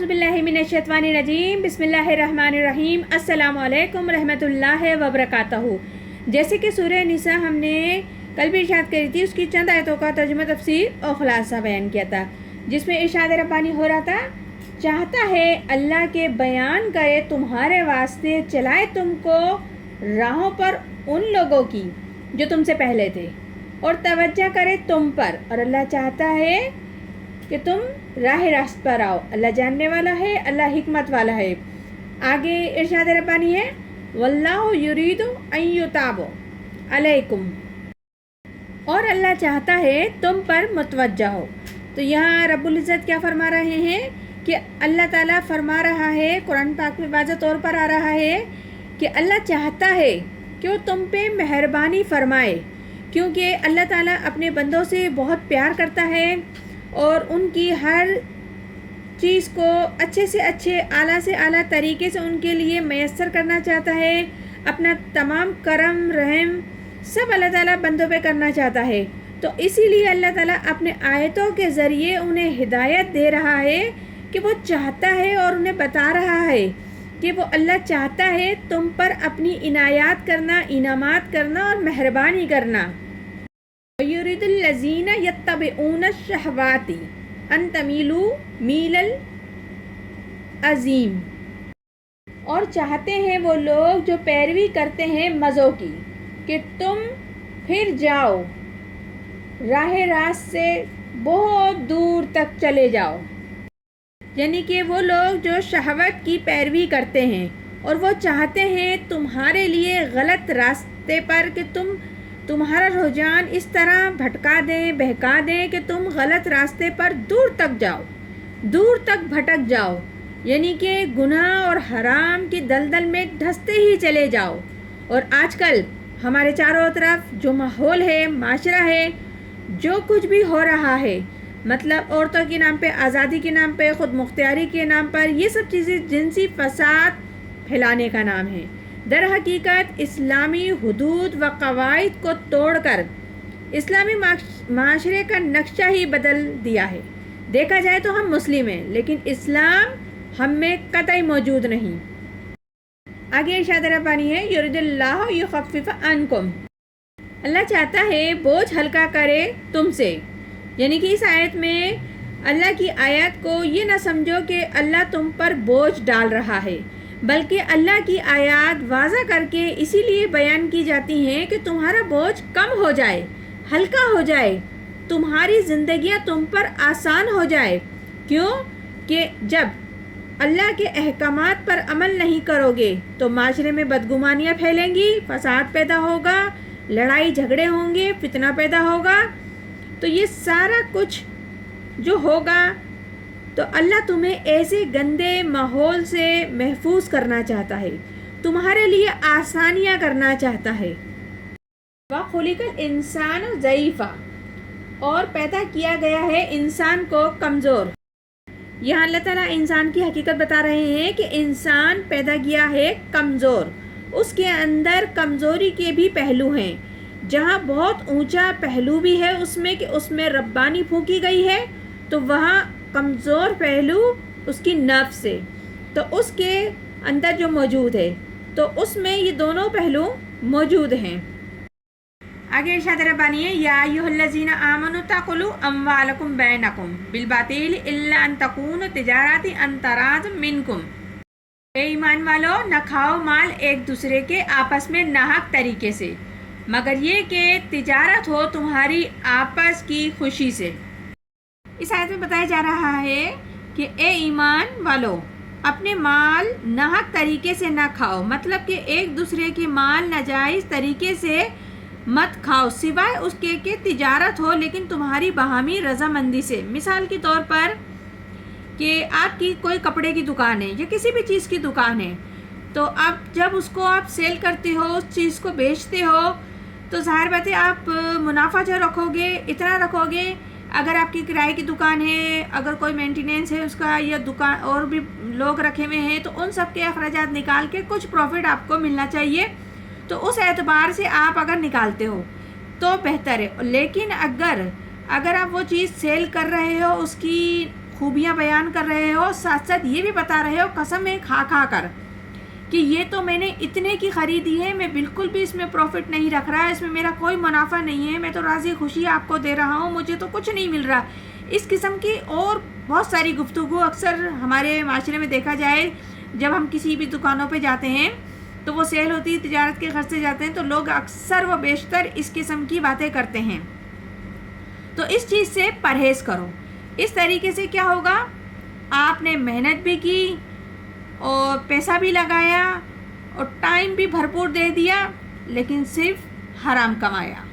अऊज़ु बिल्लाहि मिनश्शैतानिर्रजीम बिस्मिल्लाहिर्रहमानिर्रहीम अस्सलामु अलैकुम रहमतुल्लाहि व बरकातहू। जैसे कि सूरह निसा हमने कल भी इरशाद करी थी, उसकी चंद आयतों का तर्जुमा तफसीर और खुलासा बयान किया था, जिसमें इरशाद रब्बानी हो रहा था, चाहता है अल्लाह के बयान करे तुम्हारे वास्ते, चलाए तुमको राहों पर उन लोगों की जो तुमसे पहले थे, और तवज्जो करे तुम पर, और अल्लाह चाहता है कि तुम राह रास्त पर आओ। अल्लाह जानने वाला है, अल्लाह हिकमत वाला है। आगे इरशाद रब्बानी है, वल्लाहु युरीदु अन युताबो अलैकुम, और अल्लाह चाहता है तुम पर मुतवज्जा हो। तो यहाँ रब्बुल इज़्ज़त क्या फरमा रहे हैं कि अल्लाह ताला फरमा रहा है, कुरान पाक में वाज़ह तौर पर आ रहा है कि अल्लाह चाहता है कि वो तुम पे मेहरबानी फरमाए, क्योंकि अल्लाह ताला अपने बंदों से बहुत प्यार करता है और उनकी हर चीज़ को अच्छे से अच्छे, आला से आला तरीके से उनके लिए मैसर करना चाहता है। अपना तमाम करम रहम सब अल्लाह ताला बंदों पे करना चाहता है। तो इसीलिए अल्लाह ताला अपने आयतों के ज़रिए उन्हें हिदायत दे रहा है कि वो चाहता है और उन्हें बता रहा है कि वो अल्लाह चाहता है तुम पर अपनी इनायात करना, इनामात करना और मेहरबानी करना। युरिदुल्लज़ीना यत्तबिऊन अश-शहवाति अन तमीलू मीलल अज़ीम, और चाहते हैं वो लोग जो पैरवी करते हैं मज़ों की कि तुम फिर जाओ राह रास्त से बहुत दूर तक चले जाओ। यानी कि वो लोग जो शहवत की पैरवी करते हैं और वो चाहते हैं तुम्हारे लिए गलत रास्ते पर कि तुम्हारा रुझान इस तरह भटका दें, बहका दें कि तुम गलत रास्ते पर दूर तक जाओ, दूर तक भटक जाओ, यानी कि गुनाह और हराम की दलदल में धंसते ही चले जाओ। और आजकल हमारे चारों तरफ जो माहौल है, माशरा है, जो कुछ भी हो रहा है, मतलब औरतों के नाम पे, आज़ादी के नाम पे, ख़ुद मुख्तियारी के नाम पर, ये सब चीज़ें जिनसी फसाद फैलाने का नाम है। दर हकीकत इस्लामी हुदूद व कवायद को तोड़कर इस्लामी माशरे का नक्शा ही बदल दिया है। देखा जाए तो हम मुस्लिम हैं, लेकिन इस्लाम हम में कतई मौजूद नहीं। आगे इरशाद रब्बानी है, युरिदुल्लाहु युखफ्फिफ अन्कुम, अल्लाह चाहता है बोझ हल्का करे तुमसे। यानी कि इस आयत में अल्लाह की आयत को ये ना समझो कि अल्लाह तुम पर बोझ डाल रहा है, बल्कि अल्लाह की आयत वाज़ा करके इसीलिए बयान की जाती हैं कि तुम्हारा बोझ कम हो जाए, हल्का हो जाए, तुम्हारी ज़िंदगियाँ तुम पर आसान हो जाए। क्यों कि जब अल्लाह के अहकामात पर अमल नहीं करोगे तो माशरे में बदगुमानियाँ फैलेंगी, फसाद पैदा होगा, लड़ाई झगड़े होंगे, फितना पैदा होगा। तो ये सारा कुछ जो होगा, तो अल्लाह तुम्हें ऐसे गंदे माहौल से महफूज करना चाहता है, तुम्हारे लिए आसानियाँ करना चाहता है। व खुलिकल इंसान ज़ईफ़ा, और पैदा किया गया है इंसान को कमज़ोर। यहाँ अल्लाह ताला इंसान की हकीकत बता रहे हैं कि इंसान पैदा किया है कमज़ोर, उसके अंदर कमज़ोरी के भी पहलू हैं। जहाँ बहुत ऊंचा पहलू भी है उसमें कि उसमें रब्बानी फूंकी गई है, तो वहाँ कमज़ोर पहलू उसकी नफ्स से, तो उसके अंदर जो मौजूद है, तो उसमें ये दोनों पहलू मौजूद हैं। आगे इरशाद रब्बानी है, या अय्युहल्लज़ीना आमनु तक़ुलू अम्वालकुम बैनकुम बिलबातिल इल्ला अन तकून तिजारती अन तराद मिनकुम, ए ईमान वालो, न खाओ माल एक दूसरे के आपस में नाहक तरीके से, मगर ये कि तिजारत हो तुम्हारी आपस की खुशी से। इस आयत में बताया जा रहा है कि ए ईमान वालो, अपने माल नाहक तरीके से ना खाओ, मतलब कि एक दूसरे के माल नाजायज़ तरीके से मत खाओ, सिवाय उसके कि तिजारत हो लेकिन तुम्हारी बाहमी रजामंदी से। मिसाल के तौर पर कि आपकी कोई कपड़े की दुकान है या किसी भी चीज़ की दुकान है, तो अब जब उसको आप सेल करते हो, उस चीज़ को बेचते हो, तो ज़ाहिर बात है आप मुनाफा जो रखोगे इतना रखोगे। अगर आपकी किराए की दुकान है, अगर कोई मेंटेनेंस है उसका, या दुकान और भी लोग रखे हुए हैं, तो उन सब के अखराजात निकाल के कुछ प्रॉफिट आपको मिलना चाहिए। तो उस एतबार से आप अगर निकालते हो तो बेहतर है। लेकिन अगर आप वो चीज़ सेल कर रहे हो, उसकी खूबियाँ बयान कर रहे हो, साथ साथ ये भी बता रहे हो कसम है खा खा कर कि ये तो मैंने इतने की ख़रीदी है, मैं बिल्कुल भी इसमें प्रॉफिट नहीं रख रहा, इसमें मेरा कोई मुनाफा नहीं है, मैं तो राज़ी खुशी आपको दे रहा हूँ, मुझे तो कुछ नहीं मिल रहा। इस किस्म की और बहुत सारी गुफ्तगू अक्सर हमारे माशरे में देखा जाए, जब हम किसी भी दुकानों पे जाते हैं तो वो सेल होती है, तिजारत के घर से जाते हैं, तो लोग अक्सर व बेशतर इस किस्म की बातें करते हैं। तो इस चीज़ से परहेज़ करो। इस तरीके से क्या होगा, आपने मेहनत भी की और पैसा भी लगाया और टाइम भी भरपूर दे दिया, लेकिन सिर्फ हराम कमाया,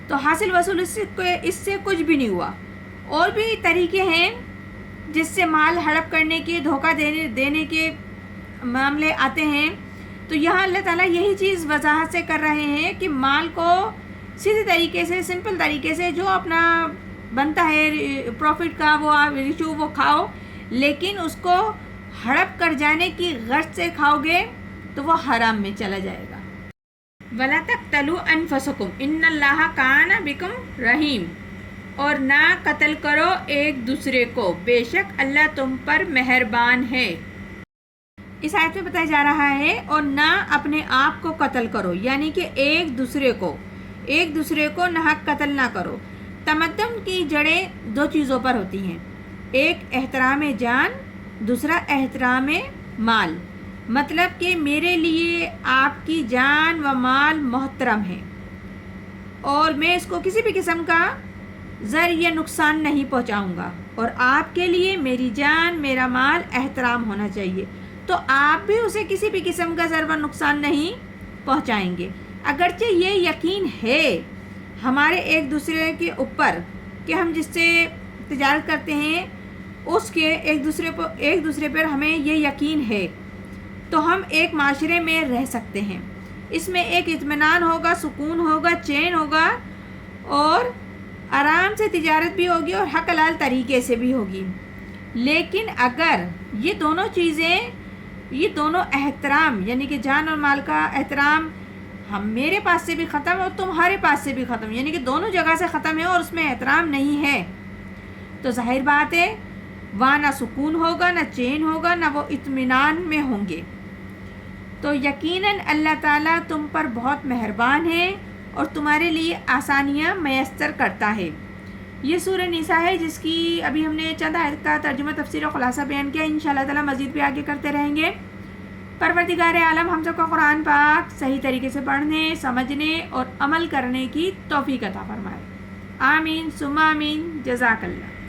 तो हासिल वसूल इससे कुछ भी नहीं हुआ। और भी तरीके हैं जिससे माल हड़प करने के, धोखा देने के मामले आते हैं। तो यहाँ अल्लाह ताला यही चीज़ वजाहत से कर रहे हैं कि माल को सीधे तरीके से, सिंपल तरीके से, जो अपना बनता है प्रॉफिट का वो रिशू वो खाओ, लेकिन उसको हड़प कर जाने की गर्ज से खाओगे तो वो हराम में चला जाएगा। वला तक़्तलू अनफुसकुम इन्नल्लाह काना बिकुम रहीम, और ना कत्ल करो एक दूसरे को, बेशक अल्लाह तुम पर मेहरबान है। इस आयत में बताया जा रहा है और ना अपने आप को कत्ल करो, यानी कि एक दूसरे को नाहक कत्ल ना करो। तमद्दुन की जड़ें दो चीज़ों पर होती हैं, एक एहतराम जान, दूसरा एहतराम माल। मतलब कि मेरे लिए आपकी जान व माल मोहतरम है और मैं इसको किसी भी किस्म का ज़र या नुकसान नहीं पहुंचाऊंगा, और आपके लिए मेरी जान, मेरा माल एहतराम होना चाहिए, तो आप भी उसे किसी भी किस्म का ज़र व नुकसान नहीं पहुंचाएंगे। अगरचे ये यकीन है हमारे एक दूसरे के ऊपर कि हम जिससे तिजारत करते हैं उसके एक दूसरे पर हमें ये यकीन है, तो हम एक माशरे में रह सकते हैं। इसमें एक इत्मीनान होगा, सुकून होगा, चैन होगा, और आराम से तिजारत भी होगी और हक हलाल तरीके से भी होगी। लेकिन अगर ये दोनों चीज़ें, ये दोनों एहतराम, यानी कि जान और माल का एहतराम हम मेरे पास से भी ख़त्म और तुम्हारे पास से भी ख़त्म, यानी कि दोनों जगह से ख़त्म है और उसमें एहतराम नहीं है, तो ज़ाहिर बात है वहाँ ना सुकून होगा, ना चैन होगा, ना वो इत्मीनान में होंगे। तो यकीनन अल्लाह ताला तुम पर बहुत मेहरबान है और तुम्हारे लिए आसानियाँ मैसर करता है। ये सूरह निसा है जिसकी अभी हमने चंद आयत का तर्जुमा, तफसीर और खुलासा बयान किया। इंशाअल्लाह ताला मज़ीद भी आगे करते रहेंगे। परवरदिगार आलम हम सबको कुरान पाक सही तरीके से पढ़ने, समझने और अमल करने की तौफीक अता फरमाए। आमीन सुम्मा आमीन। जज़ाकल्लाह।